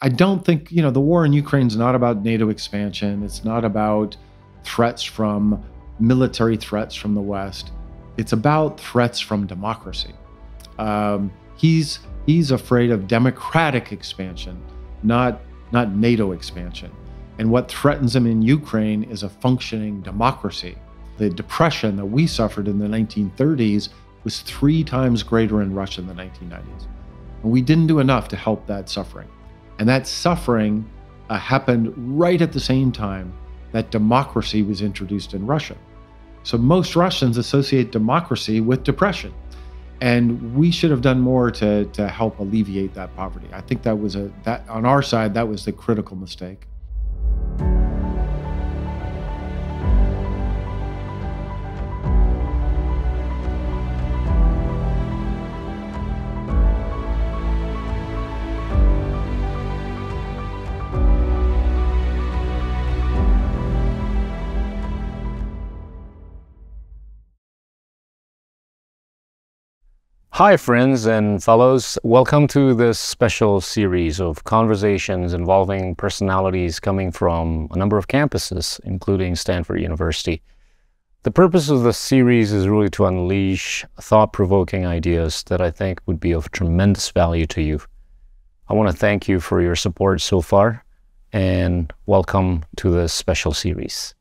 I don't think, the war in Ukraine is not about NATO expansion. It's not about military threats from the West. It's about threats from democracy. He's afraid of democratic expansion, not NATO expansion. And what threatens him in Ukraine is a functioning democracy. The depression that we suffered in the 1930s was 3 times greater in Russia in the 1990s. And we didn't do enough to help that suffering. And that suffering happened right at the same time that democracy was introduced in Russia. So most Russians associate democracy with depression. And we should have done more to help alleviate that poverty. I think that was on our side, that was the critical mistake. Hi friends and fellows, welcome to this special series of conversations involving personalities coming from a number of campuses, including Stanford University. The purpose of this series is really to unleash thought-provoking ideas that I think would be of tremendous value to you. I want to thank you for your support so far, and welcome to this special series.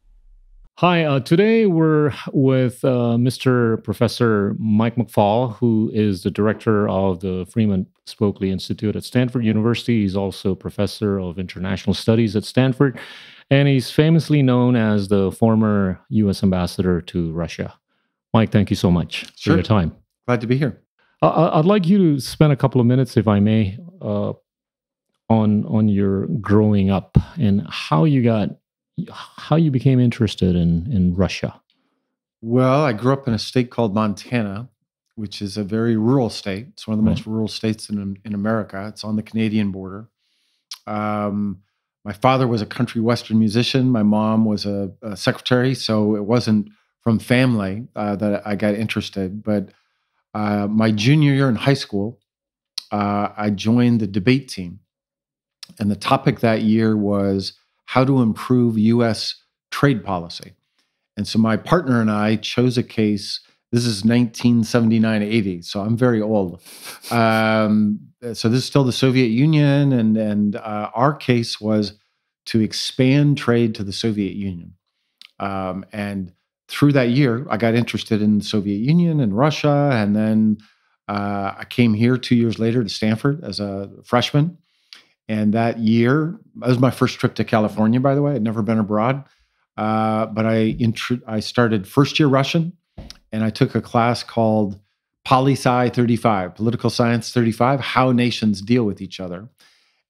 Hi, today we're with Mr. Professor Mike McFall, who is the director of the Freeman Spokely Institute at Stanford University. He's also professor of international studies at Stanford, and he's famously known as the former U.S. ambassador to Russia. Mike, thank you so much for your time. Glad to be here. I'd like you to spend a couple of minutes, if I may, on your growing up and how you became interested in Russia. Well, I grew up in a state called Montana, which is a very rural state. It's one of the most rural states in America. It's on the Canadian border. My father was a country western musician. My mom was a secretary, so it wasn't from family that I got interested. But my junior year in high school, I joined the debate team. And the topic that year was how to improve U.S. trade policy. And so my partner and I chose a case. This is 1979-80, so I'm very old. So this is still the Soviet Union, and our case was to expand trade to the Soviet Union. And through that year, I got interested in the Soviet Union and Russia, and then I came here 2 years later to Stanford as a freshman. And that year, that was my first trip to California, by the way. I'd never been abroad. But I started first year Russian, and I took a class called Poli-Sci 35, Political Science 35, How Nations Deal with Each Other.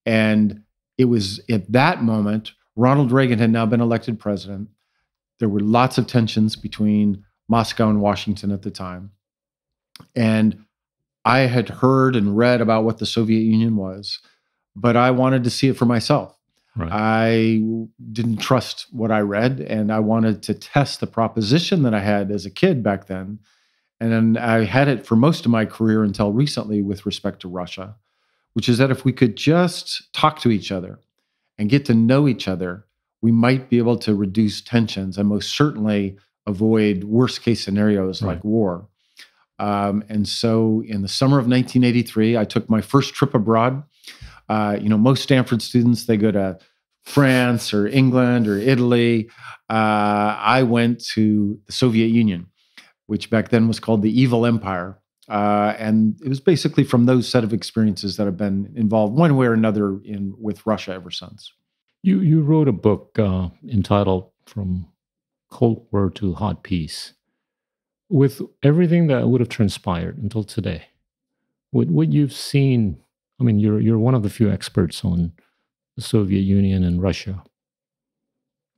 And it was at that moment, Ronald Reagan had now been elected president. There were lots of tensions between Moscow and Washington at the time. And I had heard and read about what the Soviet Union was, but I wanted to see it for myself. Right. I didn't trust what I read, and I wanted to test the proposition that I had as a kid back then. And then I had it for most of my career until recently with respect to Russia, which is that if we could just talk to each other and get to know each other, we might be able to reduce tensions and most certainly avoid worst case scenarios like war. And so in the summer of 1983, I took my first trip abroad. Most Stanford students, they go to France or England or Italy. I went to the Soviet Union, which back then was called the Evil Empire. And it was basically from those set of experiences that I've been involved one way or another with Russia ever since. You wrote a book entitled From Cold War to Hot Peace. With everything that would have transpired until today, what you've seen, I mean, you're one of the few experts on the Soviet Union and Russia.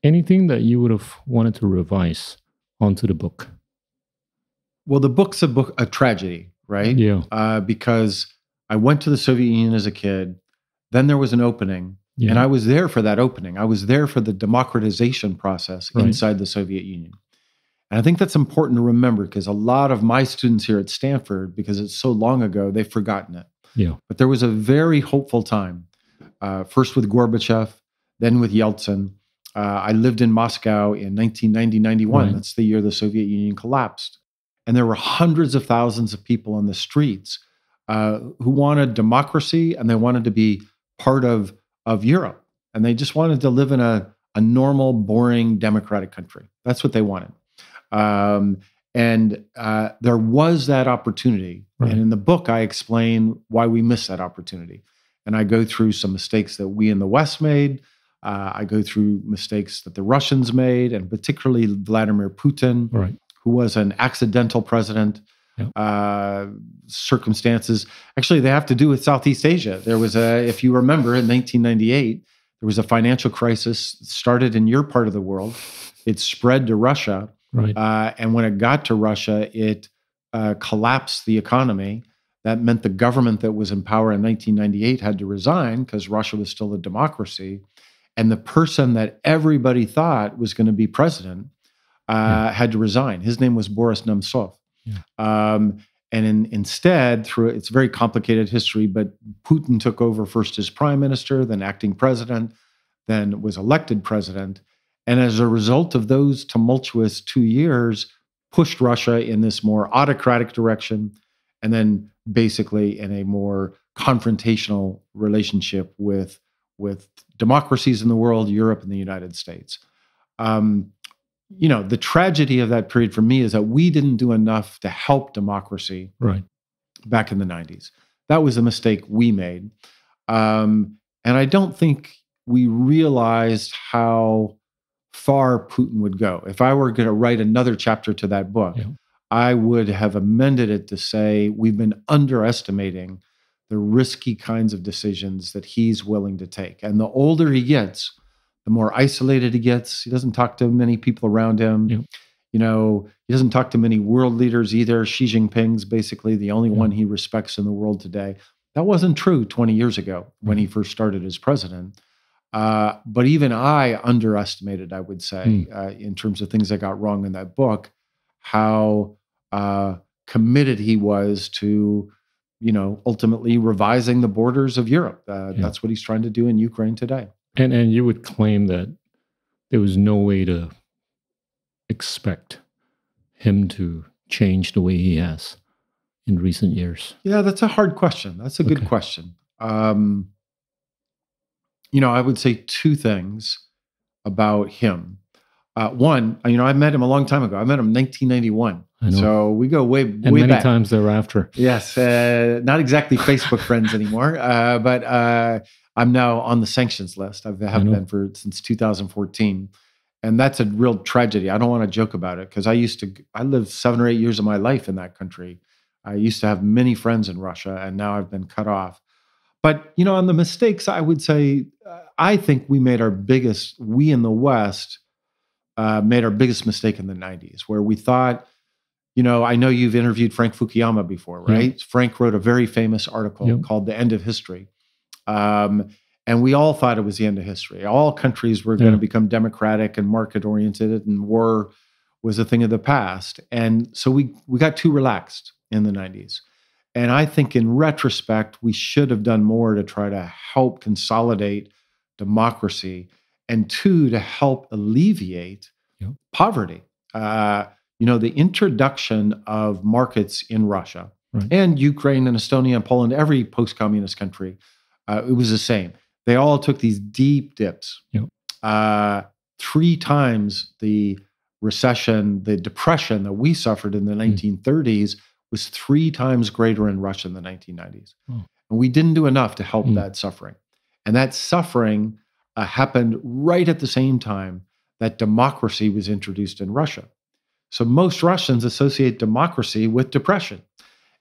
Anything that you would have wanted to revise onto the book? Well, the book's a tragedy, right? Yeah. Because I went to the Soviet Union as a kid. Then there was an opening, and I was there for that opening. I was there for the democratization process inside the Soviet Union. And I think that's important to remember because a lot of my students here at Stanford, because it's so long ago, they've forgotten it. Yeah. But there was a very hopeful time first with Gorbachev, then with Yeltsin. I lived in Moscow in 1990-91. Right. That's the year the Soviet Union collapsed. And there were hundreds of thousands of people on the streets who wanted democracy, and they wanted to be part of Europe. And they just wanted to live in a normal, boring, democratic country. That's what they wanted. And there was that opportunity. Right. And in the book, I explain why we missed that opportunity. And I go through some mistakes that we in the West made. I go through mistakes that the Russians made, and particularly Vladimir Putin, Right. who was an accidental president. Yep. Circumstances. Actually, they have to do with Southeast Asia. There was if you remember, in 1998, there was a financial crisis that started in your part of the world. It spread to Russia. Right. And when it got to Russia, it collapsed the economy. That meant the government that was in power in 1998 had to resign because Russia was still a democracy. And the person that everybody thought was going to be president had to resign. His name was Boris Nemtsov. Yeah. Instead, it's a very complicated history, but Putin took over first as prime minister, then acting president, then was elected president. And as a result of those tumultuous 2 years, pushed Russia in this more autocratic direction, and then basically in a more confrontational relationship with democracies in the world, Europe and the United States. The tragedy of that period for me is that we didn't do enough to help democracy back in the 90s. That was a mistake we made. And I don't think we realized how far Putin would go. If I were going to write another chapter to that book, I would have amended it to say we've been underestimating the risky kinds of decisions that he's willing to take. And the older he gets, the more isolated he gets. He doesn't talk to many people around him. Yep. He doesn't talk to many world leaders either. Xi Jinping's basically the only one he respects in the world today. That wasn't true 20 years ago when he first started as president. But even I underestimated, I would say, in terms of things I got wrong in that book, how committed he was to, ultimately revising the borders of Europe. That's what he's trying to do in Ukraine today. And you would claim that there was no way to expect him to change the way he has in recent years? Yeah, that's a hard question. That's a good question. I would say two things about him. One, I met him a long time ago. I met him in 1991. So we go way many back. Times thereafter. Yes, not exactly Facebook friends anymore, but I'm now on the sanctions list. I have been since 2014. And that's a real tragedy. I don't want to joke about it because I lived 7 or 8 years of my life in that country. I used to have many friends in Russia, and now I've been cut off. But, on the mistakes, I would say, I think we in the West made our biggest mistake in the 90s, where we thought, I know you've interviewed Frank Fukuyama before, right? Yeah. Frank wrote a very famous article called The End of History. And we all thought it was the end of history. All countries were going to become democratic and market-oriented, and war was a thing of the past. And so we got too relaxed in the 90s. And I think in retrospect, we should have done more to try to help consolidate democracy, and two, to help alleviate poverty. The introduction of markets in Russia and Ukraine and Estonia and Poland, every post-communist country, it was the same. They all took these deep dips. 3 times the recession, the depression that we suffered in the 1930s was 3 times greater in Russia in the 1990s. And we didn't do enough to help that suffering. And that suffering happened right at the same time that democracy was introduced in Russia. So most Russians associate democracy with depression.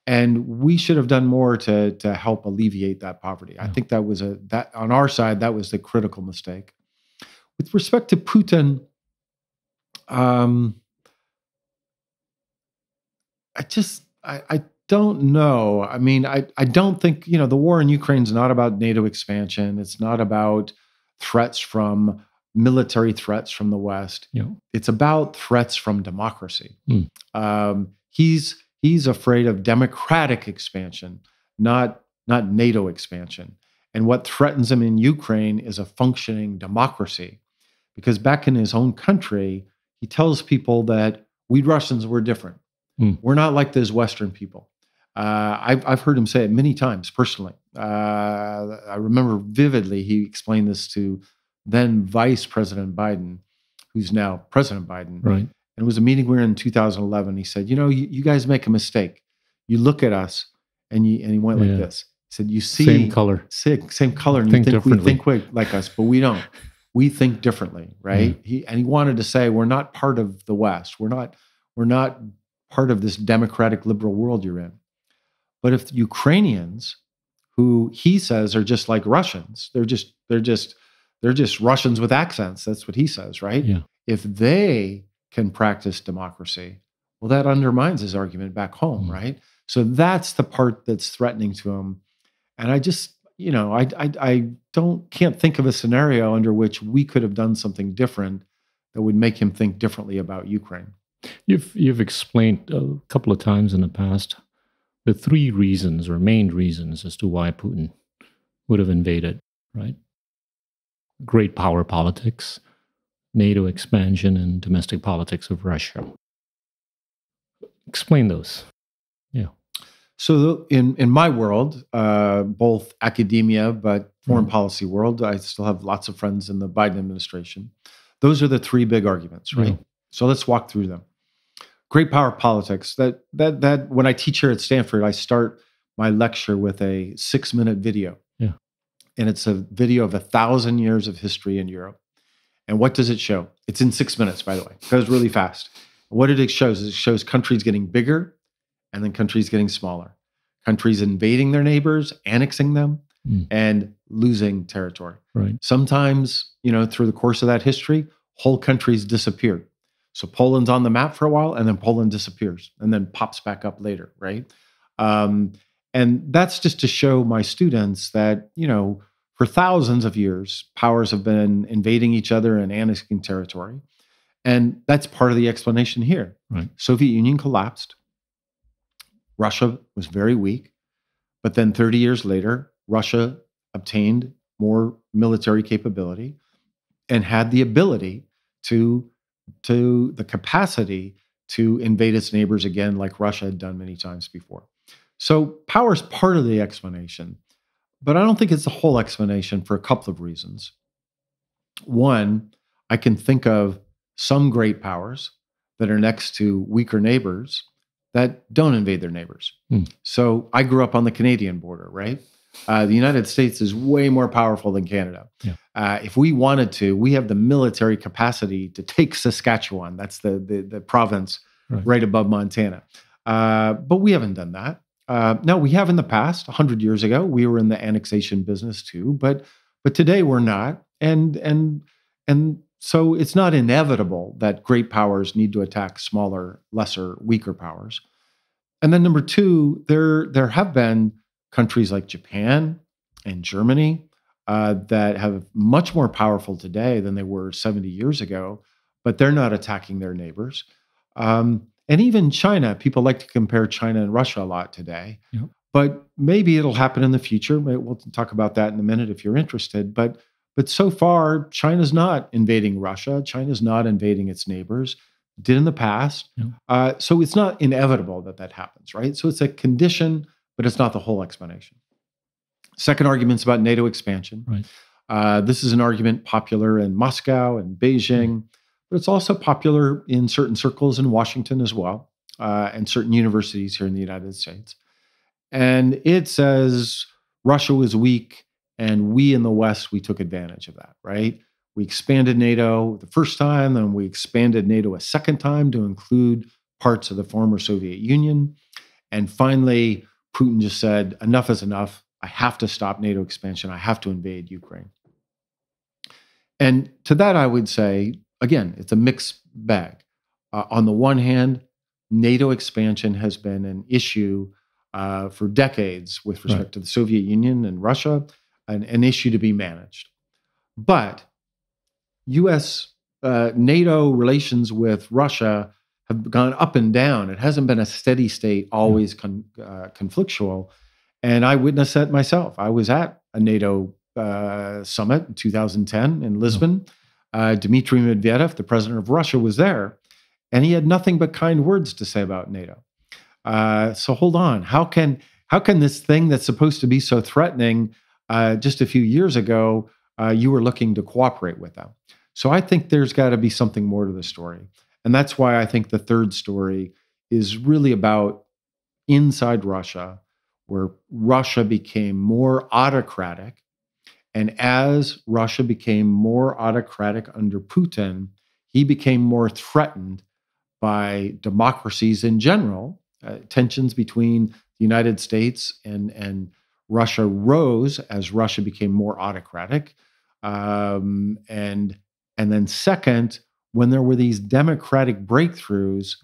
And we should have done more to help alleviate that poverty. I think that was on our side, that was the critical mistake. With respect to Putin, I don't know. I mean, I don't think, the war in Ukraine is not about NATO expansion. It's not about military threats from the West. It's about threats from democracy. He's afraid of democratic expansion, not NATO expansion. And what threatens him in Ukraine is a functioning democracy. Because back in his own country, he tells people that we Russians were different. We're not like those Western people. I've heard him say it many times personally. I remember vividly he explained this to then Vice President Biden, who's now President Biden. Right. And it was a meeting we were in 2011. He said, you guys make a mistake. You look at us, and he went like this. He said, you see same color, and you think we think like us, but we don't. We think differently, right? He wanted to say we're not part of the West. We're not part of this democratic liberal world you're in. But if Ukrainians, who he says are just like Russians, they're just Russians with accents. That's what he says, right? Yeah. If they can practice democracy, well, that undermines his argument back home, right? So that's the part that's threatening to him. And I just, I can't think of a scenario under which we could have done something different that would make him think differently about Ukraine. You've explained a couple of times in the past the three reasons or main reasons as to why Putin would have invaded, right? Great power politics, NATO expansion, and domestic politics of Russia. Explain those. Yeah. So in my world, both academia but foreign policy world, I still have lots of friends in the Biden administration. Those are the three big arguments, right? So let's walk through them. Great power politics. That when I teach here at Stanford, I start my lecture with a 6-minute video. Yeah. And it's a video of 1,000 years of history in Europe. And what does it show? It's in 6 minutes, by the way. It goes really fast. What it shows is it shows countries getting bigger and then countries getting smaller. Countries invading their neighbors, annexing them, and losing territory. Right. Sometimes, through the course of that history, whole countries disappeared. So Poland's on the map for a while, and then Poland disappears and then pops back up later, right? And that's just to show my students that, for thousands of years, powers have been invading each other and annexing territory. And that's part of the explanation here. Right. Soviet Union collapsed. Russia was very weak. But then 30 years later, Russia obtained more military capability and had the ability to the capacity to invade its neighbors again, like Russia had done many times before. So power is part of the explanation, but I don't think it's the whole explanation for a couple of reasons. One, I can think of some great powers that are next to weaker neighbors that don't invade their neighbors. So I grew up on the Canadian border, right? The United States is way more powerful than Canada. Yeah. If we wanted to, we have the military capacity to take Saskatchewan. That's the province right above Montana. But we haven't done that. No, we have in the past. 100 years ago, we were in the annexation business too. But today we're not. And so it's not inevitable that great powers need to attack smaller, lesser, weaker powers. And then number two, there have been countries like Japan and Germany that have much more powerful today than they were 70 years ago, but they're not attacking their neighbors. And even China, people like to compare China and Russia a lot today, but maybe it'll happen in the future. We'll talk about that in a minute if you're interested. But so far, China's not invading Russia. China's not invading its neighbors. Did in the past. So it's not inevitable that happens, right? So it's a condition, but it's not the whole explanation. Second argument's about NATO expansion. Right. This is an argument popular in Moscow and Beijing, but it's also popular in certain circles in Washington as well, and certain universities here in the United States. And it says Russia was weak, and we in the West, we took advantage of that, right? We expanded NATO the first time, then we expanded NATO a second time to include parts of the former Soviet Union. And finally, Putin just said, enough is enough. I have to stop NATO expansion. I have to invade Ukraine. And to that, I would say, again, it's a mixed bag. On the one hand, NATO expansion has been an issue for decades with respect to the Soviet Union and Russia, an issue to be managed. But U.S. NATO relations with Russia have gone up and down. It hasn't been a steady state, always conflictual. And I witnessed that myself. I was at a NATO summit in 2010 in Lisbon. Dmitry Medvedev, the president of Russia, was there, and he had nothing but kind words to say about NATO. So hold on, how can this thing that's supposed to be so threatening just a few years ago, you were looking to cooperate with them? So I think there's got to be something more to the story. And that's why I think the third story is really about inside Russia, where Russia became more autocratic. And as Russia became more autocratic under Putin, he became more threatened by democracies in general. Tensions between the United States and Russia rose as Russia became more autocratic. And then second, when there were these democratic breakthroughs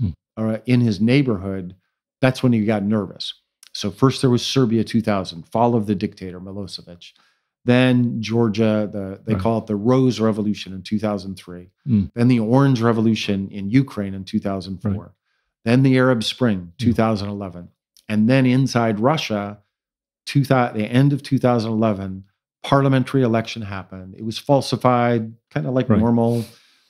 in his neighborhood, that's when he got nervous. So first there was Serbia 2000, fall of the dictator Milosevic. Then Georgia, they call it the Rose Revolution in 2003. Then the Orange Revolution in Ukraine in 2004. Right. Then the Arab Spring, 2011. And then inside Russia, the end of 2011, parliamentary election happened. It was falsified, kind of like normal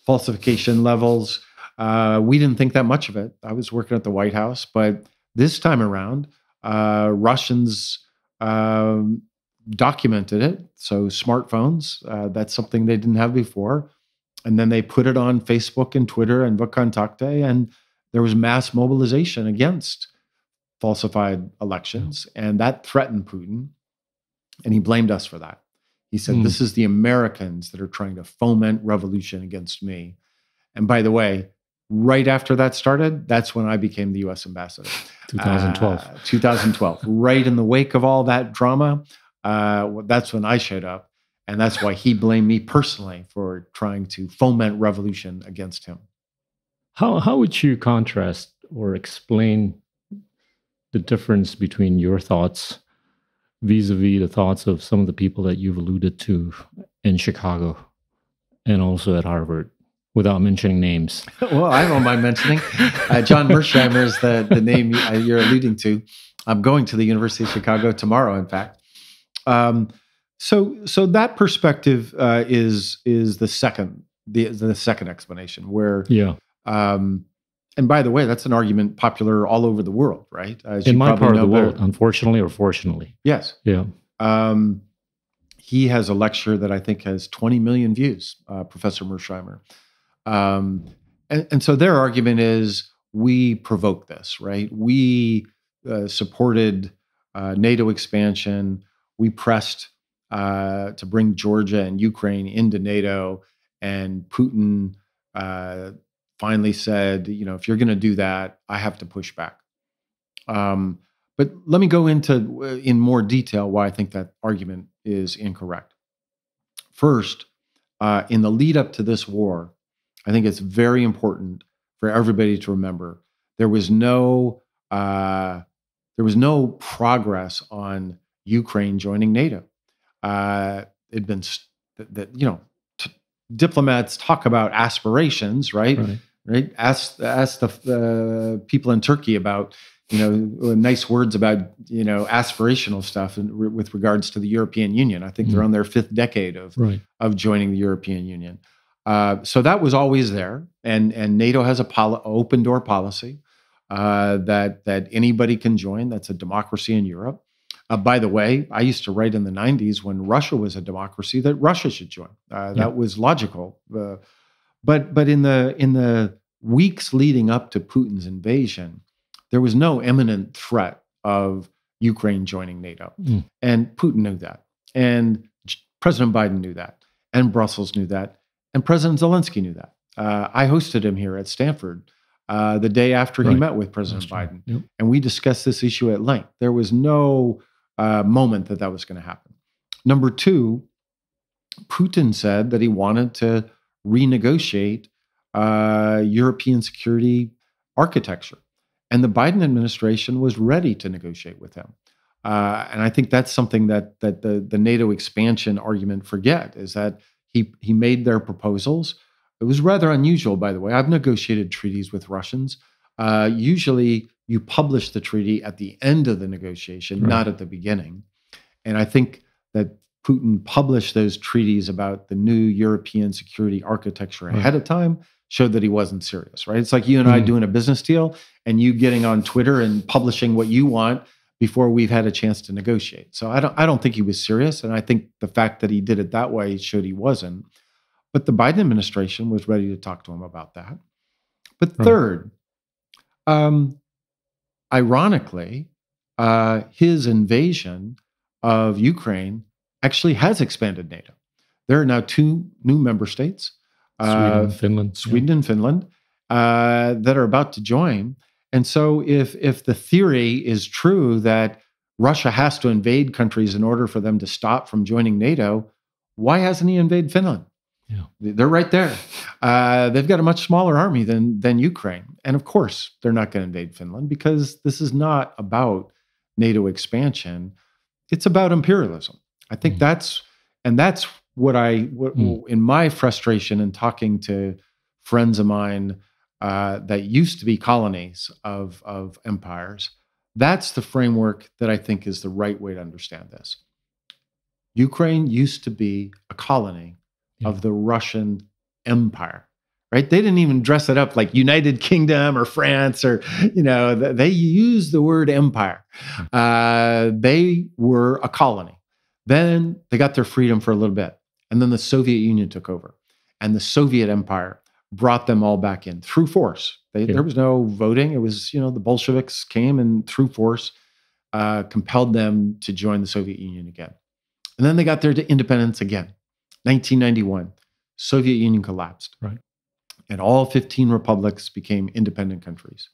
falsification levels. We didn't think that much of it. I was working at the White House, but this time around, Russians documented it. So smartphones, that's something they didn't have before. And then they put it on Facebook and Twitter and VKontakte, and there was mass mobilization against falsified elections. And that threatened Putin. And he blamed us for that. He said, this is the Americans that are trying to foment revolution against me. And by the way, right after that started, that's when I became the U.S. ambassador. 2012. 2012. Right in the wake of all that drama, that's when I showed up. And that's why he blamed me personally for trying to foment revolution against him. How would you contrast or explain the difference between your thoughts vis-a-vis the thoughts of some of the people that you've alluded to in Chicago and also at Harvard, without mentioning names? Well, I don't mind mentioning. John Mearsheimer is the name you're alluding to. I'm going to the University of Chicago tomorrow, in fact. So that perspective is the second explanation, where and by the way, that's an argument popular all over the world, right? In my part of the world, unfortunately or fortunately. Yes. Yeah. He has a lecture that I think has 20 million views, Professor Mearsheimer. And so their argument is we provoked this, right? We supported NATO expansion. We pressed to bring Georgia and Ukraine into NATO, and Putin finally said, if you're going to do that, I have to push back. But let me go into in more detail why I think that argument is incorrect. First, in the lead up to this war, I think it's very important for everybody to remember there was no progress on Ukraine joining NATO. It'd been diplomats talk about aspirations, right? Right. Ask the people in Turkey about nice words about aspirational stuff with regards to the European Union. I think they're on their 5th decade of joining the European Union. So that was always there, and NATO has a open door policy that anybody can join. That's a democracy in Europe. By the way, I used to write in the 90s when Russia was a democracy that Russia should join. That was logical. But in the weeks leading up to Putin's invasion, there was no imminent threat of Ukraine joining NATO. And Putin knew that. And President Biden knew that. And Brussels knew that. And President Zelensky knew that. I hosted him here at Stanford the day after he met with President Biden. Yep. And we discussed this issue at length. There was no moment that was going to happen. Number two, Putin said that he wanted to renegotiate European security architecture. And the Biden administration was ready to negotiate with him. And I think that's something that the NATO expansion argument forget, is that he made their proposals. It was rather unusual, by the way. I've negotiated treaties with Russians. Usually you publish the treaty at the end of the negotiation, not at the beginning. And I think that Putin published those treaties about the new European security architecture ahead of time showed that he wasn't serious, right? It's like you and I doing a business deal and you getting on Twitter and publishing what you want before we've had a chance to negotiate. So I don't think he was serious. And I think the fact that he did it that way showed he wasn't. But the Biden administration was ready to talk to him about that. But third, ironically, his invasion of Ukraine actually has expanded NATO. There are now 2 new member states, Sweden and Finland, that are about to join. And so if the theory is true that Russia has to invade countries in order for them to stop from joining NATO, why hasn't he invaded Finland? Yeah. They're right there. They've got a much smaller army than Ukraine. And of course, they're not going to invade Finland because this is not about NATO expansion. It's about imperialism. I think that's what in my frustration in talking to friends of mine that used to be colonies of empires, that's the framework that I think is the right way to understand this. Ukraine used to be a colony of the Russian Empire, right? They didn't even dress it up like United Kingdom or France or, they used the word empire. They were a colony. Then they got their freedom for a little bit. And then the Soviet Union took over. And the Soviet Empire brought them all back in through force. There was no voting. It was, the Bolsheviks came and through force compelled them to join the Soviet Union again. And then they got their independence again. 1991, Soviet Union collapsed. Right. And all 15 republics became independent countries.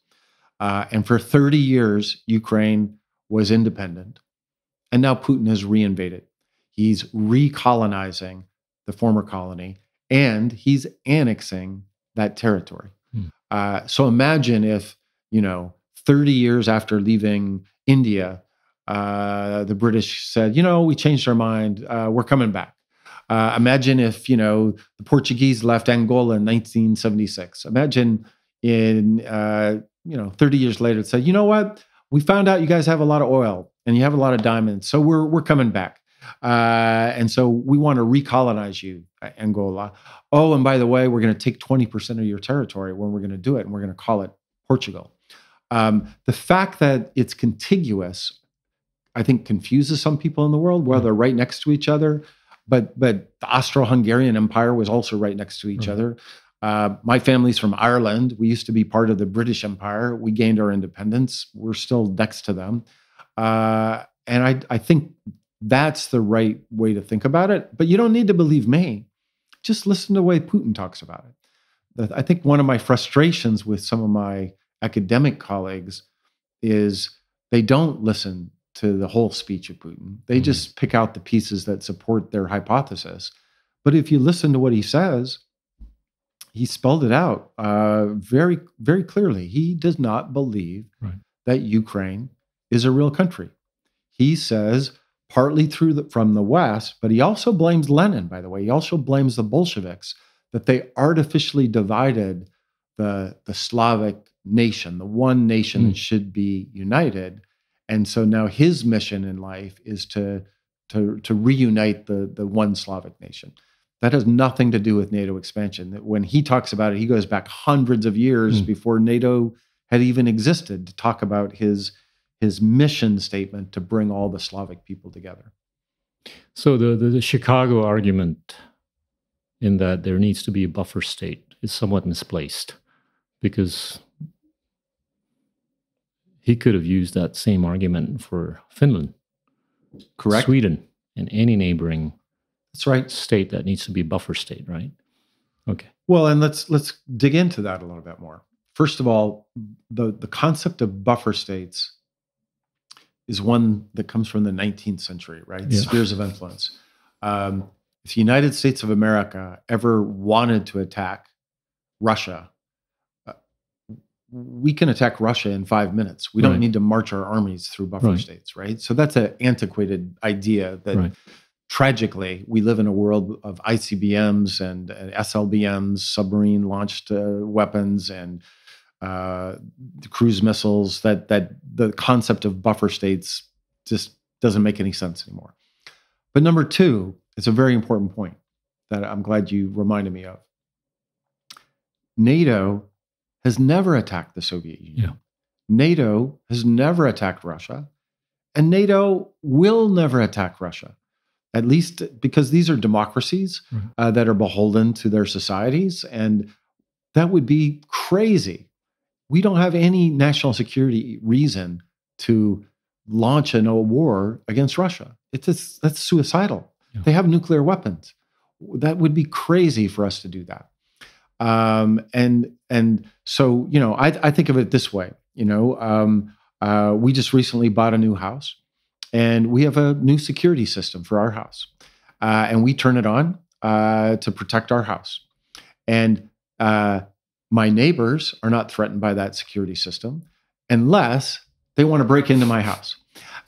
And for 30 years, Ukraine was independent. And now Putin has reinvaded. He's recolonizing the former colony, and he's annexing that territory. So imagine if, 30 years after leaving India, the British said, we changed our mind. We're coming back. Imagine if, the Portuguese left Angola in 1976. Imagine in, 30 years later, it said, you know what? We found out you guys have a lot of oil and you have a lot of diamonds. So we're coming back. And so we want to recolonize you, Angola. Oh, and by the way, we're going to take 20% of your territory when we're going to do it. And we're going to call it Portugal. The fact that it's contiguous, I think, confuses some people in the world, where they're right next to each other. But the Austro-Hungarian Empire was also right next to each other. My family's from Ireland. We used to be part of the British Empire. We gained our independence. We're still next to them. And I think that's the right way to think about it. But you don't need to believe me. Just listen to the way Putin talks about it. I think one of my frustrations with some of my academic colleagues is they don't listen to the whole speech of Putin. They just pick out the pieces that support their hypothesis. But if you listen to what he says, he spelled it out very, very clearly. He does not believe that Ukraine is a real country. He says, partly from the West, but he also blames Lenin, by the way. He also blames the Bolsheviks, that they artificially divided the Slavic nation, the one nation that should be united. And so now his mission in life is to reunite the one Slavic nation. That has nothing to do with NATO expansion. When he talks about it, he goes back hundreds of years before NATO had even existed to talk about his mission statement to bring all the Slavic people together. So the Chicago argument in that there needs to be a buffer state is somewhat misplaced, because he could have used that same argument for Finland, correct, Sweden, and any neighboring state that needs to be a buffer state, right? Okay. Well, and let's dig into that a little bit more. First of all, the concept of buffer states is one that comes from the 19th century, right? Yeah. Spheres of influence. If the United States of America ever wanted to attack Russia, we can attack Russia in 5 minutes. We don't need to march our armies through buffer states, right? So that's an antiquated idea that tragically, we live in a world of ICBMs and SLBMs, submarine-launched weapons, and cruise missiles, that the concept of buffer states just doesn't make any sense anymore. But number two, it's a very important point that I'm glad you reminded me of. NATO has never attacked the Soviet Union. Yeah. NATO has never attacked Russia, and NATO will never attack Russia, at least because these are democracies that are beholden to their societies, and that would be crazy. We don't have any national security reason to launch a war against Russia. That's suicidal. Yeah. They have nuclear weapons. That would be crazy for us to do that. And so, I think of it this way. We just recently bought a new house, and we have a new security system for our house, and we turn it on to protect our house. And my neighbors are not threatened by that security system unless they want to break into my house.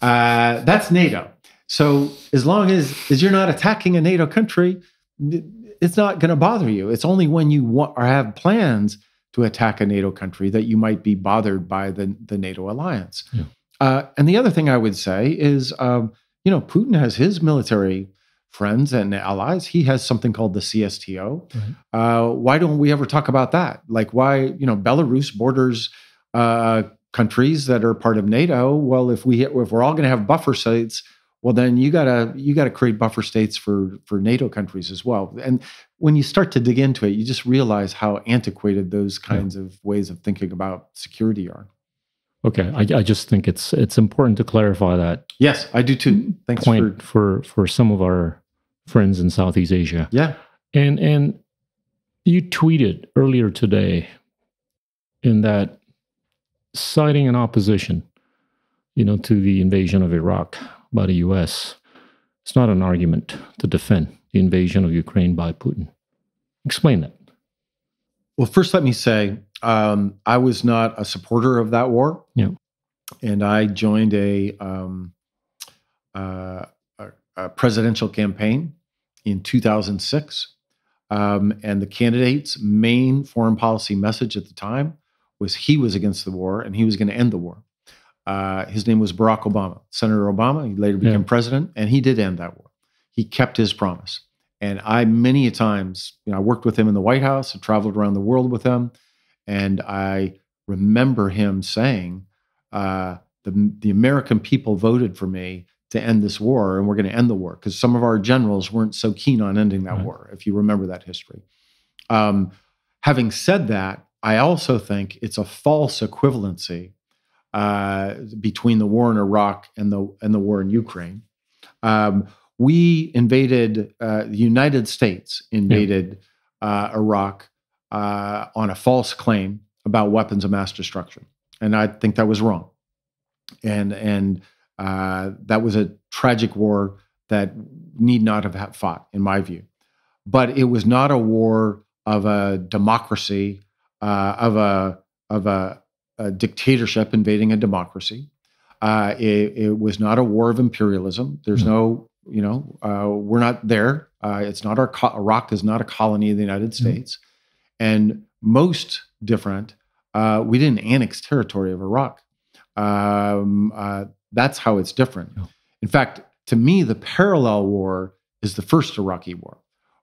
That's NATO. So as long as you're not attacking a NATO country, it's not going to bother you. It's only when you want or have plans to attack a NATO country that you might be bothered by the NATO alliance. Yeah. And the other thing I would say is, Putin has his military friends and allies. He has something called the CSTO. Right. Why don't we ever talk about that? Like why, Belarus borders countries that are part of NATO. Well, if we're all going to have buffer states, well, then you gotta create buffer states for NATO countries as well. And when you start to dig into it, you just realize how antiquated those kinds of ways of thinking about security are. Okay, I just think it's important to clarify that. Yes, I do too. Thanks point for some of our friends in Southeast Asia. Yeah, and you tweeted earlier today in that citing an opposition, to the invasion of Iraq by the U.S. It's not an argument to defend the invasion of Ukraine by Putin. Explain that. Well, first, let me say I was not a supporter of that war. Yeah, and I joined a presidential campaign in 2006, and the candidate's main foreign policy message at the time was he was against the war and he was going to end the war. His name was Barack Obama, Senator Obama. He later became president, and he did end that war. He kept his promise. And I, many a times, I worked with him in the White House. I traveled around the world with him. And I remember him saying, the American people voted for me to end this war, and we're going to end the war. Because some of our generals weren't so keen on ending that war, if you remember that history. Having said that, I also think it's a false equivalency between the war in Iraq and the war in Ukraine. We invaded, the United States invaded Iraq on a false claim about weapons of mass destruction. And I think that was wrong. And that was a tragic war that need not have fought, in my view. But it was not a war of a democracy, of a dictatorship invading a democracy. It was not a war of imperialism. There's no, we're not there. It's not Iraq is not a colony of the United States. And most different, we didn't annex territory of Iraq. That's how it's different. In fact, to me, the parallel war is the first Iraqi war,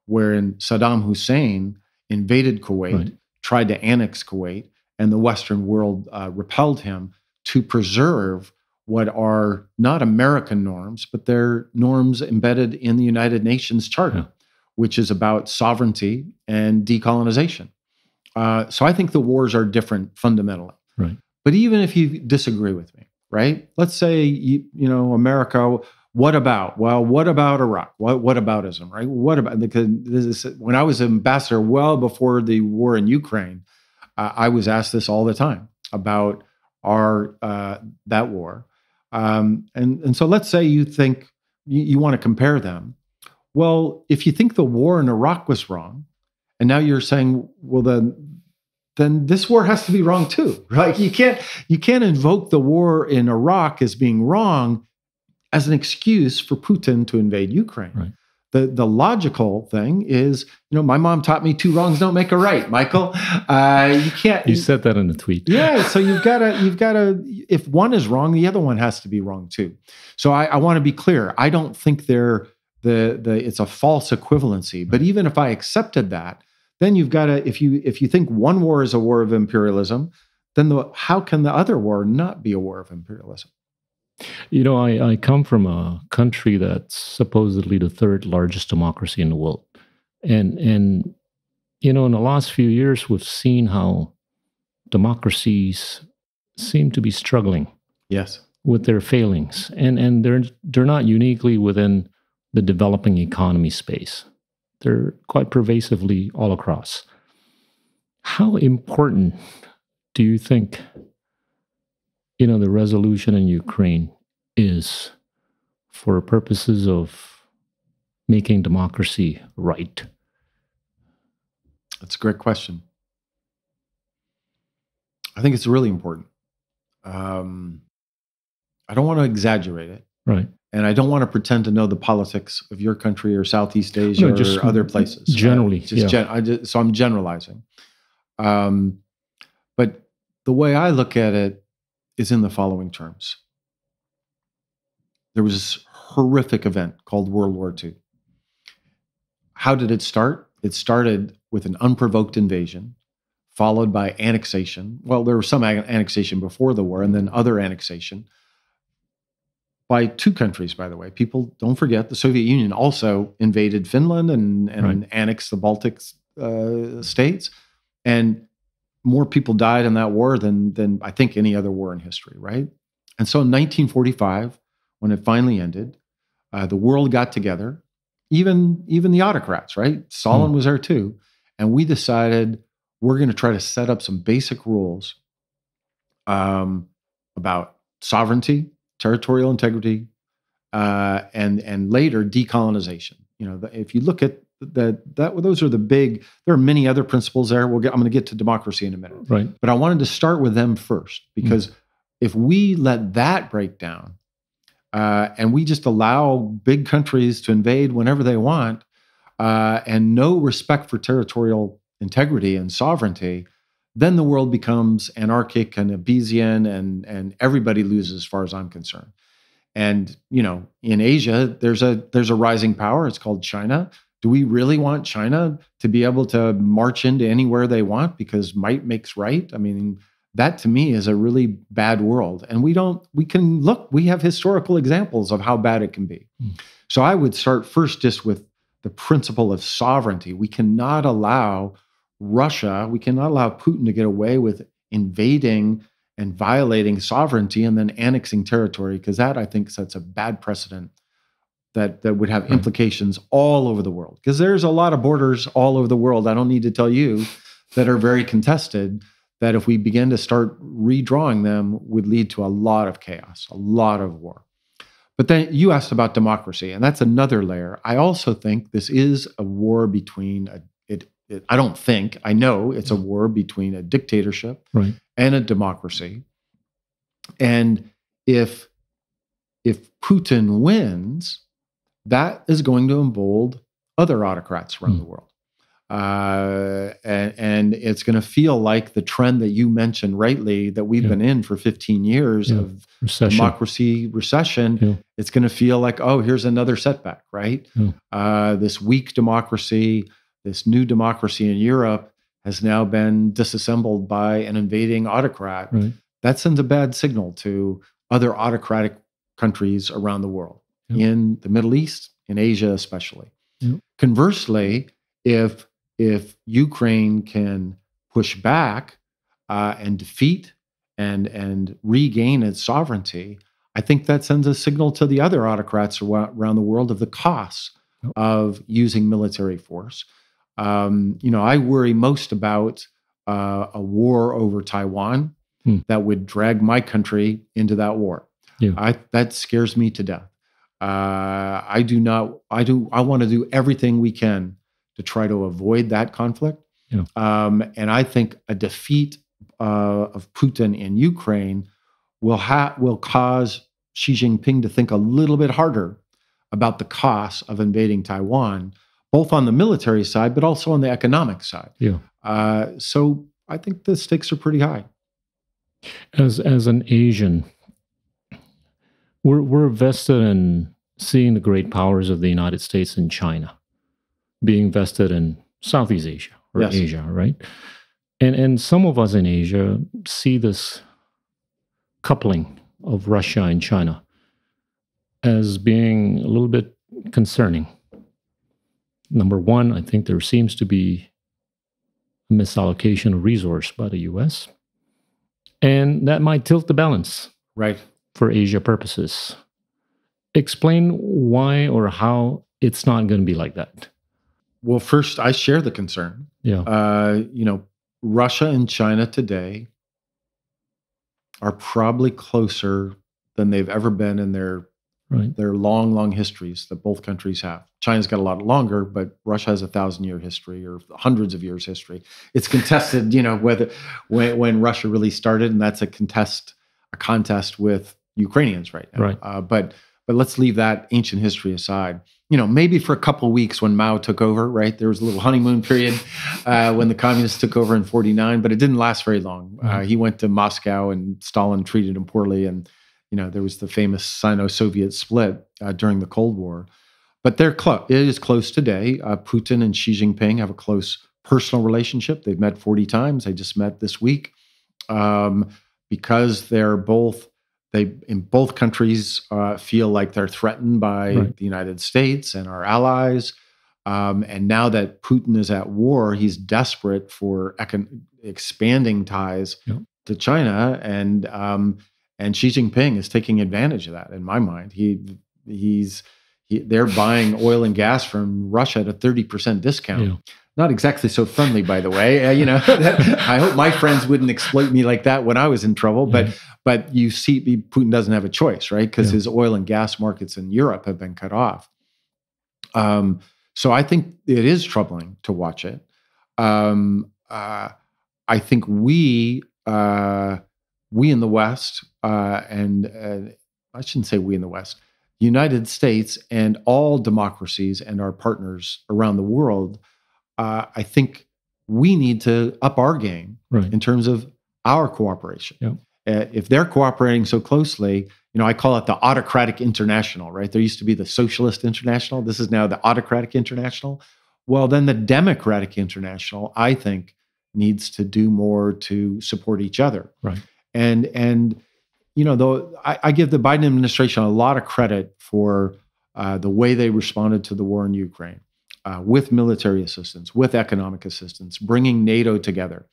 wherein Saddam Hussein invaded Kuwait, tried to annex Kuwait, and the Western world repelled him to preserve what are not American norms, but they're norms embedded in the United Nations Charter, which is about sovereignty and decolonization. So I think the wars are different fundamentally. Right. But even if you disagree with me, right? Let's say, America, what about? Well, what about Iraq? What aboutism, right? What about, because when I was ambassador, well before the war in Ukraine, I was asked this all the time about that war. And so let's say you think you want to compare them. Well, if you think the war in Iraq was wrong, and now you're saying, well, then this war has to be wrong too, right? You can't invoke the war in Iraq as being wrong as an excuse for Putin to invade Ukraine. Right. The logical thing is, my mom taught me 2 wrongs don't make a right, Michael. You can't. You said that in a tweet. Yeah. So you've got to. If one is wrong, the other one has to be wrong too. So I want to be clear. I don't think they're it's a false equivalency. But even if I accepted that, then you've got to, if you think one war is a war of imperialism, then how can the other war not be a war of imperialism? You know, I come from a country that's supposedly the third largest democracy in the world. And you know, in the last few years, we've seen how democracies seem to be struggling. Yes. With their failings. And they're not uniquely within the developing economy space. They're quite pervasively all across. How important do you think, you know, the resolution in Ukraine is for purposes of making democracy right? That's a great question. I think it's really important. I don't want to exaggerate it. Right. And I don't want to pretend to know the politics of your country or Southeast Asia or other places. Generally. So I'm generalizing. But the way I look at it is in the following terms. There was this horrific event called World War II. How did it start? It started with an unprovoked invasion, followed by annexation. Well, there was some annexation before the war, and then other annexation by two countries, by the way. People don't forget the Soviet Union also invaded Finland and Right. annexed the Baltic states. And more people died in that war than I think any other war in history, right? And so in 1945, when it finally ended, the world got together, even the autocrats, right? Stalin was there too. And we decided we're going to try to set up some basic rules about sovereignty, territorial integrity, and later decolonization. You know, if you look at those are the big. There are many other principles there. I'm going to get to democracy in a minute, Right. but I wanted to start with them first because if we let that break down, and we just allow big countries to invade whenever they want, and no respect for territorial integrity and sovereignty, then the world becomes anarchic and Hobbesian, and everybody loses, as far as I'm concerned. And you know, in Asia, there's a rising power. It's called China. Do we really want China to be able to march into anywhere they want because might makes right? I mean, that to me is a really bad world. And we have historical examples of how bad it can be. So I would start first just with the principle of sovereignty. We cannot allow Russia, we cannot allow Putin to get away with invading and violating sovereignty and then annexing territory, because that, I think, sets a bad precedent that would have implications all over the world. Because there's a lot of borders all over the world, I don't need to tell you, that are very contested, that if we begin to start redrawing them would lead to a lot of chaos, a lot of war. But then you asked about democracy, and that's another layer. I also think this is a war between I know it's a war between a dictatorship and a democracy. And if Putin wins, that is going to embolden other autocrats around the world. And it's going to feel like the trend that you mentioned rightly that we've been in for 15 years of democracy recession. It's going to feel like, oh, here's another setback, right? This weak democracy, this new democracy in Europe has now been disassembled by an invading autocrat. That sends a bad signal to other autocratic countries around the world, in the Middle East, in Asia especially. Conversely, if Ukraine can push back and defeat and regain its sovereignty, I think that sends a signal to the other autocrats around the world of the costs of using military force. You know, I worry most about a war over Taiwan that would drag my country into that war. That scares me to death. I want to do everything we can to try to avoid that conflict. And I think a defeat of Putin in Ukraine will cause Xi Jinping to think a little bit harder about the costs of invading Taiwan, both on the military side, but also on the economic side. So I think the stakes are pretty high. As an Asian, we're vested in seeing the great powers of the United States and China being vested in Southeast Asia or Yes. Asia, right? And some of us in Asia see this coupling of Russia and China as being a little bit concerning. Number one, I think there seems to be a misallocation of resource by the US, and that might tilt the balance Right. for Asia purposes. Explain why or how it's not going to be like that. Well, first, I share the concern. Yeah. Russia and China today are probably closer than they've ever been in their Right. long, long histories that both countries have. China's got a lot longer, but Russia has 1,000-year history or hundreds of years history. It's contested, whether when Russia really started, and that's a contest with Ukrainians right now. Right. But let's leave that ancient history aside. Maybe for a couple of weeks when Mao took over, right? There was a little honeymoon period when the communists took over in 1949, but it didn't last very long. He went to Moscow and Stalin treated him poorly, and there was the famous Sino-Soviet split during the Cold War. But they're close. It is close today. Putin and Xi Jinping have a close personal relationship. They've met 40 times. They just met this week because they in both countries feel like they're threatened by Right. the United States and our allies. And now that Putin is at war, he's desperate for expanding ties Yep. to China, and Xi Jinping is taking advantage of that. In my mind, they're buying oil and gas from Russia at a 30% discount. Yeah. Not exactly so friendly, by the way. I hope my friends wouldn't exploit me like that when I was in trouble. But you see, Putin doesn't have a choice, right? Because his oil and gas markets in Europe have been cut off. So I think it is troubling to watch it. I think we in the West, and I shouldn't say we in the West, United States and all democracies and our partners around the world, I think we need to up our game Right. in terms of our cooperation. Yeah. If they're cooperating so closely, I call it the autocratic international, right? There used to be the socialist international. This is now the autocratic international. Well, then the democratic international, I think, needs to do more to support each other. Right. And though I give the Biden administration a lot of credit for the way they responded to the war in Ukraine, with military assistance, with economic assistance, bringing NATO together.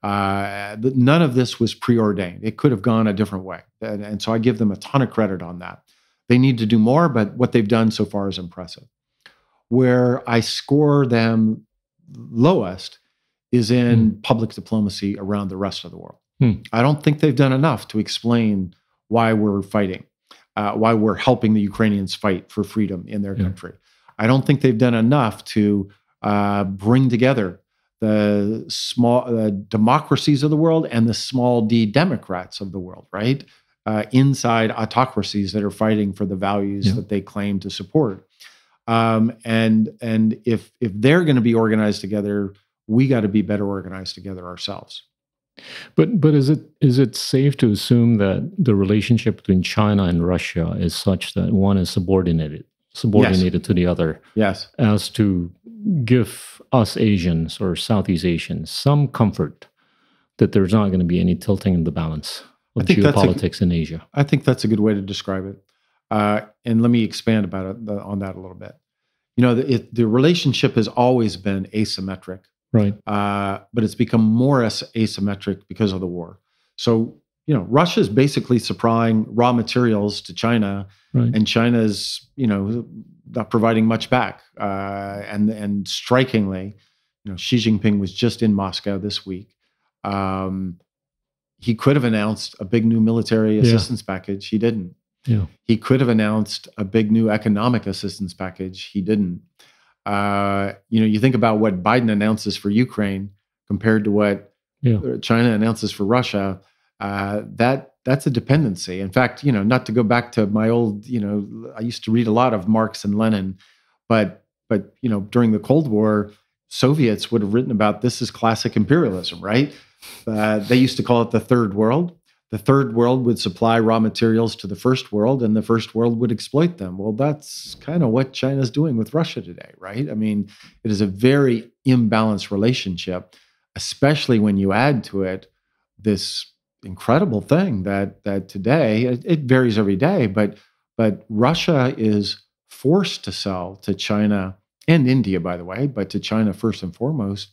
None of this was preordained. It could have gone a different way. And so I give them a ton of credit on that. They need to do more, but what they've done so far is impressive. Where I score them lowest is in public diplomacy around the rest of the world. I don't think they've done enough to explain why we're fighting, why we're helping the Ukrainians fight for freedom in their country. I don't think they've done enough to bring together the small democracies of the world and the small d democrats of the world, right? Inside autocracies that are fighting for the values that they claim to support. And if they're going to be organized together, we got to be better organized together ourselves. But is it safe to assume that the relationship between China and Russia is such that one is subordinated to the other? Yes. As to give us Asians or Southeast Asians some comfort that there's not going to be any tilting in the balance of geopolitics in Asia. I think that's a good way to describe it. And let me expand on that a little bit. The relationship has always been asymmetric. Right. But it's become more asymmetric because of the war. So, Russia is basically supplying raw materials to China, right. and China is, not providing much back. And strikingly, Xi Jinping was just in Moscow this week. He could have announced a big new military assistance package. He didn't. Yeah. He could have announced a big new economic assistance package. He didn't. You think about what Biden announces for Ukraine compared to what China announces for Russia. That's a dependency. In fact, not to go back to my old, I used to read a lot of Marx and Lenin, but during the Cold War, Soviets would have written about this as classic imperialism, right? They used to call it the Third World. the third world would supply raw materials to the first world, and the first world would exploit them. Well, that's kind of what China's doing with Russia today, right? I mean, it is a very imbalanced relationship, especially when you add to it this incredible thing that today, it varies every day, but Russia is forced to sell to China and India, by the way, but to China first and foremost,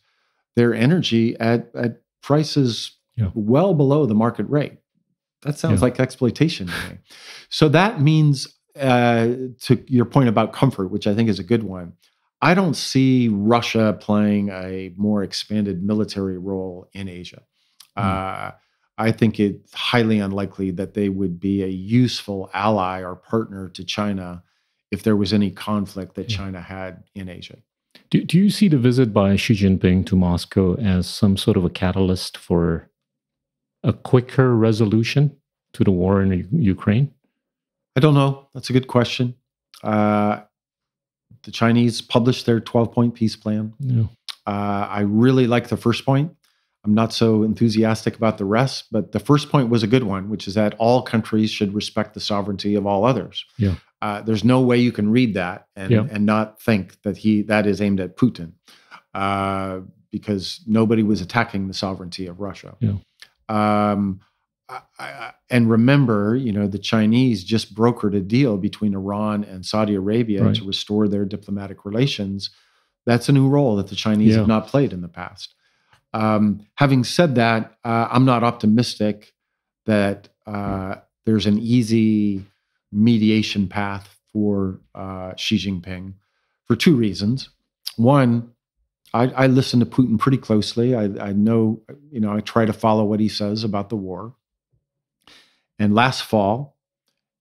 their energy at prices well below the market rate. That sounds like exploitation to me. So that means, to your point about comfort, which I think is a good one, I don't see Russia playing a more expanded military role in Asia. I think it's highly unlikely that they would be a useful ally or partner to China if there was any conflict that China had in Asia. Do you see the visit by Xi Jinping to Moscow as some sort of a catalyst for a quicker resolution to the war in Ukraine? I don't know. That's a good question. The Chinese published their 12-point peace plan. Yeah. I really like the first point. I'm not so enthusiastic about the rest, but the first point was a good one, which is that all countries should respect the sovereignty of all others. Yeah. There's no way you can read that and not think that that is aimed at Putin, because nobody was attacking the sovereignty of Russia. Yeah. And remember, the Chinese just brokered a deal between Iran and Saudi Arabia to restore their diplomatic relations. That's a new role that the Chinese have not played in the past. Having said that, I'm not optimistic that there's an easy mediation path for Xi Jinping for two reasons. One, I listen to Putin pretty closely. I know, I try to follow what he says about the war. And last fall,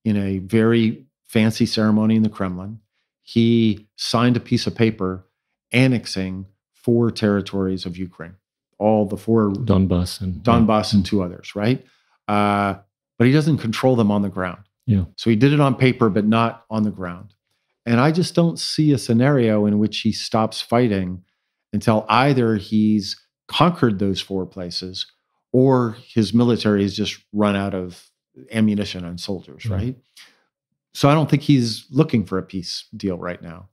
in a very fancy ceremony in the Kremlin, he signed a piece of paper annexing 4 territories of Ukraine, all the 4 Donbass and 2 others, right? But he doesn't control them on the ground. Yeah. So he did it on paper, but not on the ground. And I just don't see a scenario in which he stops fighting until either he's conquered those 4 places or his military has just run out of ammunition and soldiers, right? So I don't think he's looking for a peace deal right now.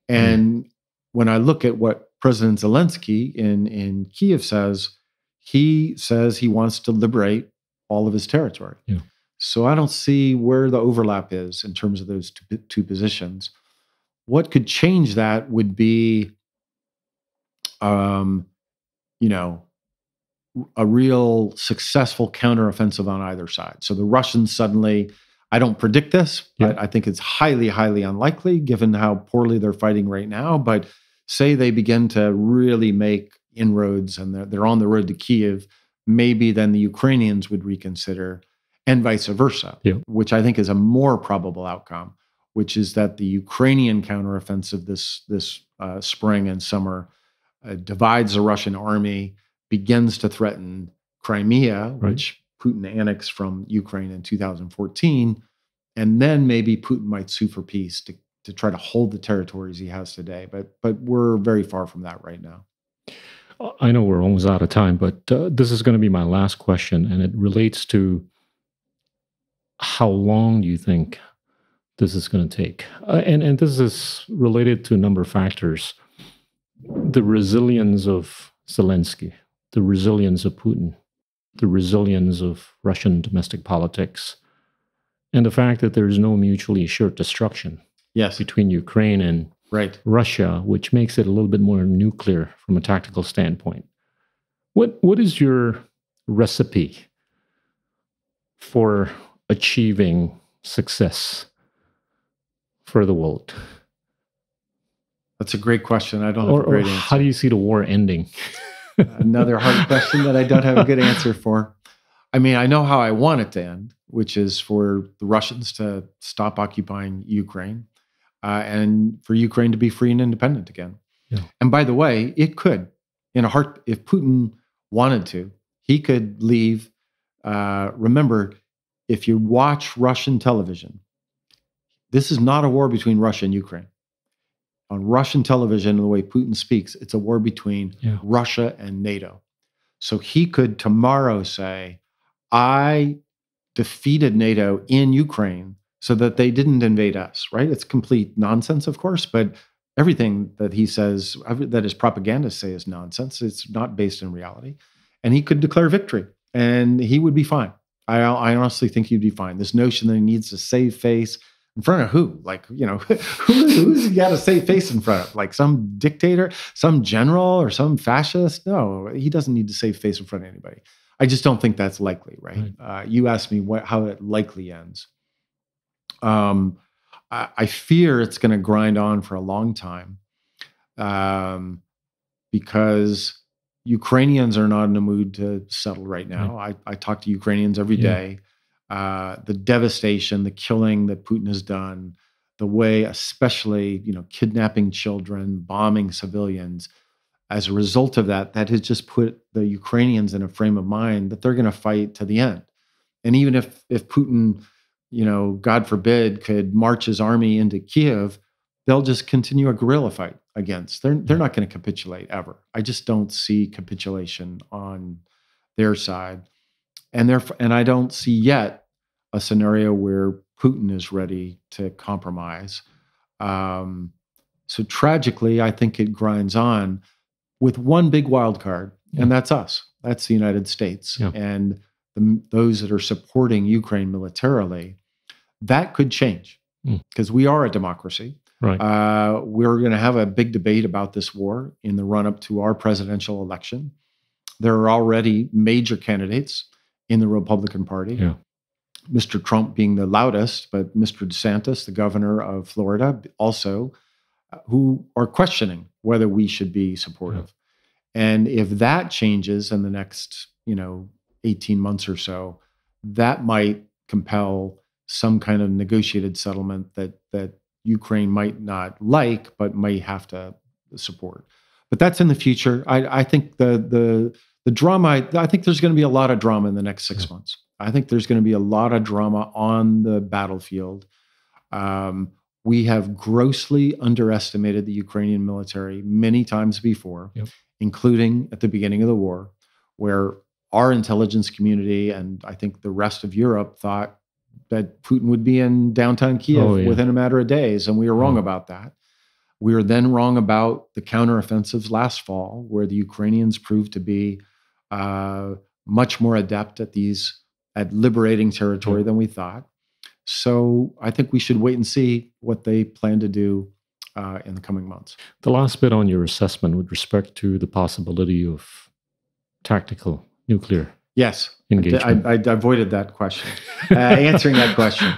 And when I look at what President Zelensky in Kiev says he wants to liberate all of his territory. Yeah. So I don't see where the overlap is in terms of those two positions. What could change that would be, a real successful counteroffensive on either side. So the Russians suddenly, I don't predict this, but I think it's highly, highly unlikely given how poorly they're fighting right now. But say they begin to really make inroads and they're on the road to Kiev, maybe then the Ukrainians would reconsider, and vice versa, which I think is a more probable outcome, which is that the Ukrainian counteroffensive this spring and summer divides the Russian army, begins to threaten Crimea, which Putin annexed from Ukraine in 2014, and then maybe Putin might sue for peace to try to hold the territories he has today. But we're very far from that right now. I know we're almost out of time, but this is going to be my last question, and it relates to how long do you think this is going to take? And this is related to a number of factors. The resilience of Zelensky, the resilience of Putin, the resilience of Russian domestic politics, and the fact that there is no mutually assured destruction between Ukraine and Russia, which makes it a little bit more nuclear from a tactical standpoint. What is your recipe for achieving success for the world? That's a great question. I don't have a great answer. How do you see the war ending? Another hard question that I don't have a good answer for. I mean, I know how I want it to end, which is for the Russians to stop occupying Ukraine and for Ukraine to be free and independent again. Yeah. And by the way, it could, if Putin wanted to, he could leave. Remember, if you watch Russian television, this is not a war between Russia and Ukraine. On Russian television, the way Putin speaks, it's a war between Russia and NATO. So he could tomorrow say, I defeated NATO in Ukraine so that they didn't invade us, right? It's complete nonsense, of course, but everything that he says, that his propagandists say is nonsense. It's not based in reality. And he could declare victory and he would be fine. I honestly think he'd be fine. This notion that he needs to save face in front of who? Like, who's he got to save face in front of? Like some dictator, some general, or some fascist? No, he doesn't need to save face in front of anybody. I just don't think that's likely, right? You asked me how it likely ends. I fear it's going to grind on for a long time because Ukrainians are not in a mood to settle right now. I talk to Ukrainians every day. The devastation, the killing that Putin has done, the way, especially, kidnapping children, bombing civilians. As a result of that has just put the Ukrainians in a frame of mind that they're going to fight to the end. And even if Putin, God forbid, could march his army into Kiev, they'll just continue a guerrilla fight against. They're not going to capitulate ever. I just don't see capitulation on their side. And I don't see yet a scenario where Putin is ready to compromise. So tragically, I think it grinds on with one big wild card, and that's us. That's the United States. And those that are supporting Ukraine militarily, that could change because we are a democracy. Right. We're going to have a big debate about this war in the run-up to our presidential election. There are already major candidates in the Republican Party. Mr. Trump being the loudest, but Mr. DeSantis, the governor of Florida, also, who are questioning whether we should be supportive. And if that changes in the next, 18 months or so, that might compel some kind of negotiated settlement that Ukraine might not like, but might have to support. But that's in the future. I think the drama, I think there's going to be a lot of drama in the next 6 months. I think there's going to be a lot of drama on the battlefield. We have grossly underestimated the Ukrainian military many times before, including at the beginning of the war, where our intelligence community and I think the rest of Europe thought that Putin would be in downtown Kiev within a matter of days, and we were wrong about that. We were then wrong about the counteroffensives last fall, where the Ukrainians proved to be much more adept at liberating territory than we thought. So I think we should wait and see what they plan to do in the coming months. The last bit on your assessment with respect to the possibility of tactical nuclear engagement. I avoided that question. Answering that question.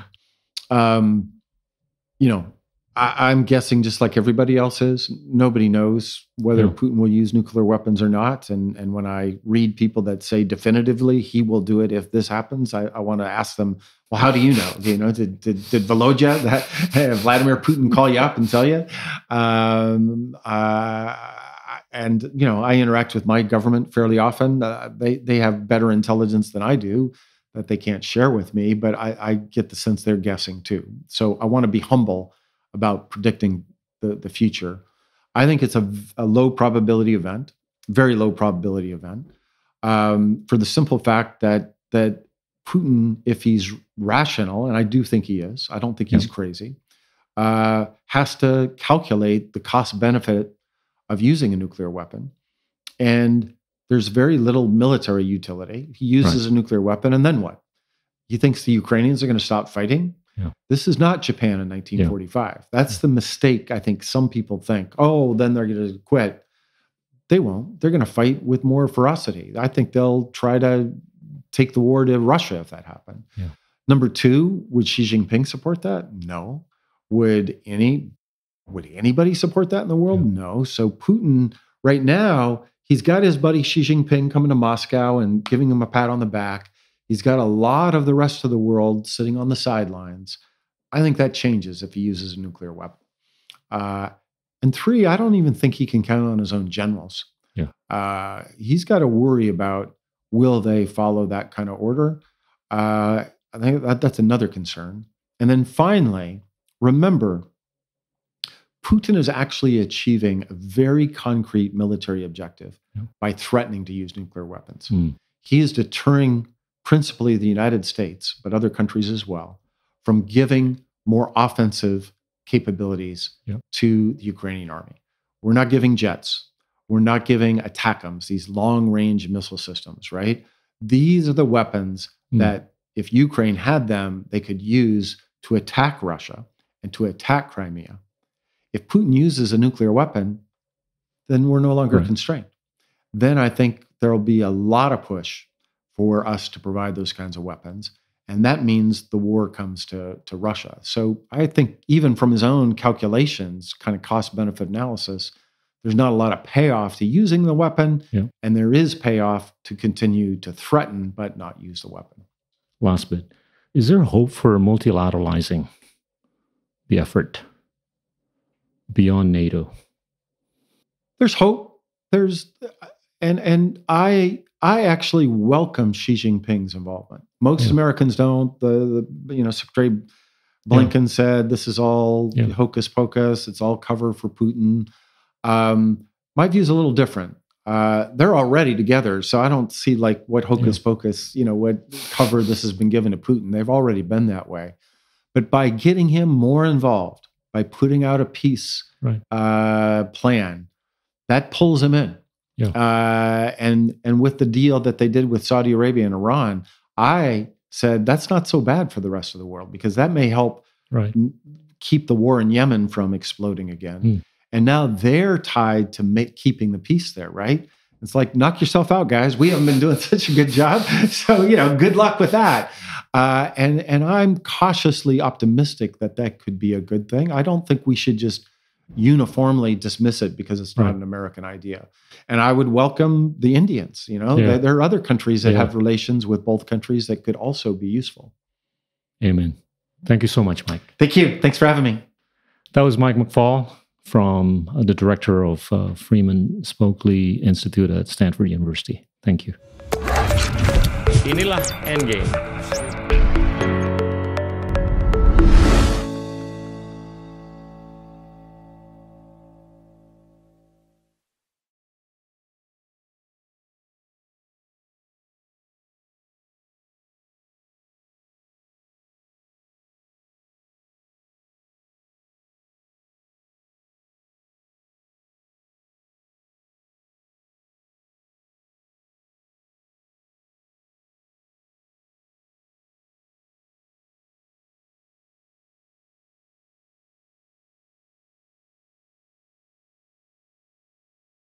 I'm guessing just like everybody else is, nobody knows whether Putin will use nuclear weapons or not. And when I read people that say definitively he will do it if this happens, I want to ask them, well, how do you know? Did Volodya, Vladimir Putin, call you up and tell you? I interact with my government fairly often. They have better intelligence than I do that they can't share with me, but I get the sense they're guessing too. So I want to be humble about predicting the future. I think it's a low probability event, very low probability event, for the simple fact that Putin, if he's rational, and I do think he is, I don't think he's crazy, has to calculate the cost benefit of using a nuclear weapon. And there's very little military utility. He uses a nuclear weapon, and then what? He thinks the Ukrainians are going to stop fighting? This is not Japan in 1945. That's the mistake I think some people think. Oh, then they're going to quit. They won't. They're going to fight with more ferocity. I think they'll try to take the war to Russia if that happened. Number two, would Xi Jinping support that? No. Would anybody support that in the world? No. So Putin, right now, he's got his buddy Xi Jinping coming to Moscow and giving him a pat on the back. He's got a lot of the rest of the world sitting on the sidelines. I think that changes if he uses a nuclear weapon. And three, I don't even think he can count on his own generals. He's got to worry about, will they follow that kind of order? I think that's another concern. And then finally, remember, Putin is actually achieving a very concrete military objective by threatening to use nuclear weapons. He is deterring principally the United States, but other countries as well, from giving more offensive capabilities to the Ukrainian army. We're not giving jets. We're not giving ATACMS, these long-range missile systems, right? These are the weapons that if Ukraine had them, they could use to attack Russia and to attack Crimea. If Putin uses a nuclear weapon, then we're no longer constrained. Then I think there'll be a lot of push for us to provide those kinds of weapons. And that means the war comes to Russia. So I think even from his own calculations, kind of cost-benefit analysis, there's not a lot of payoff to using the weapon, and there is payoff to continue to threaten but not use the weapon. Last bit. Is there hope for multilateralizing the effort beyond NATO? There's hope. And I actually welcome Xi Jinping's involvement. Most Americans don't. The Secretary Blinken said this is all hocus pocus. It's all cover for Putin. My view is a little different. They're already together, so I don't see like what hocus pocus, what cover this has been given to Putin. They've already been that way. But by getting him more involved, by putting out a peace plan, that pulls him in. And with the deal that they did with Saudi Arabia and Iran, I said that's not so bad for the rest of the world because that may help keep the war in Yemen from exploding again. And now they're tied to keeping the peace there, right? It's like, knock yourself out, guys. We haven't been doing such a good job. So, good luck with that. And I'm cautiously optimistic that could be a good thing. I don't think we should just uniformly dismiss it because it's not an American idea. And I would welcome the Indians. There are other countries that have relations with both countries that could also be useful. Amen. Thank you so much, Mike. Thank you. Thanks for having me. That was Mike McFall, from the director of Freeman Spokely Institute at Stanford University. Thank you. Inilah Endgame.